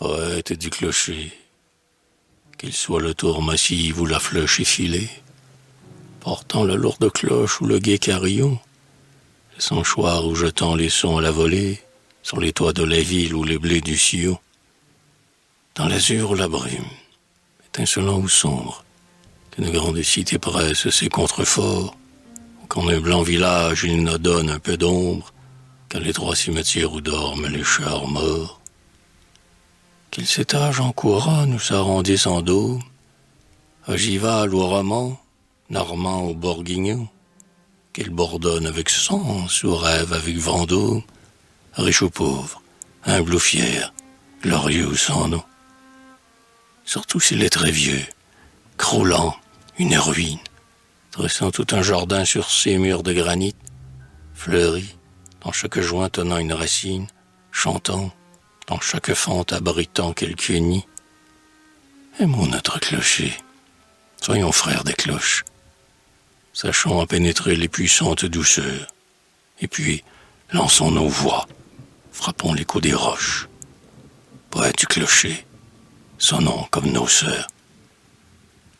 Poète du clocher, qu'il soit le tour massif ou la flèche effilée, portant la lourde cloche ou le gai carillon, le sanchoir ou jetant les sons à la volée, sur les toits de la ville ou les blés du Sillon, dans l'azur ou la brume, étincelant ou sombre, qu'une grande cité presse ses contreforts, ou qu'en un blanc village il ne donne un peu d'ombre, qu'à l'étroit cimetière où dorment les chars morts. Qu'il s'étage en couronne ou s'arrondisse en dôme, ogival ou roman, normand ou bourguignon, qu'il bourdonne avec sens ou rêve avec Vendôme, riche ou pauvre, humble ou fier, glorieux ou sans nom. Surtout s'il est très vieux, croulant, une ruine, dressant tout un jardin sur ses murs de granit, fleuri, dans chaque joint tenant une racine, chantant, dans chaque fente abritant quelque nid. Aimons notre clocher, soyons frères des cloches, sachons en pénétrer les puissantes douceurs, et puis lançons nos voix, frappons l'écho des roches. Poète du clocher, sonnons comme nos sœurs.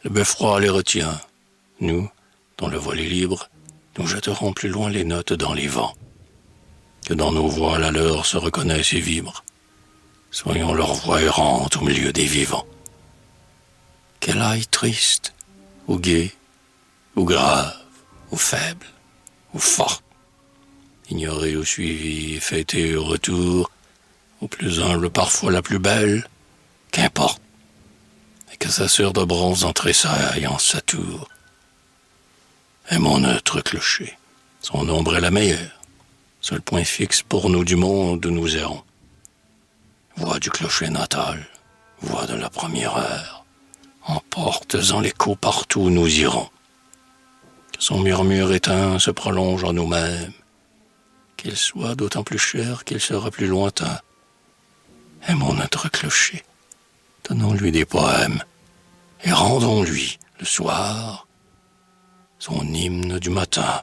Le beffroi les retient, nous, dont le voile est libre, nous jetterons plus loin les notes dans les vents, que dans nos voix la leur se reconnaisse et vibre. Soyons leur voix errante au milieu des vivants. Qu'elle aille triste, ou gaie, ou grave, ou faible, ou forte, ignorée ou suivie, fêtée au retour, ou plus humble parfois la plus belle, qu'importe, et que sa sœur de bronze en tressaille en sa tour. Aimons notre clocher, son ombre est la meilleure, seul point fixe pour nous du monde où nous errons. Voix du clocher natal, voix de la première heure, emportes-en l'écho partout où nous irons. Que son murmure éteint se prolonge en nous-mêmes, qu'il soit d'autant plus cher qu'il sera plus lointain. Aimons notre clocher, donnons-lui des poèmes, et rendons-lui, le soir, son hymne du matin.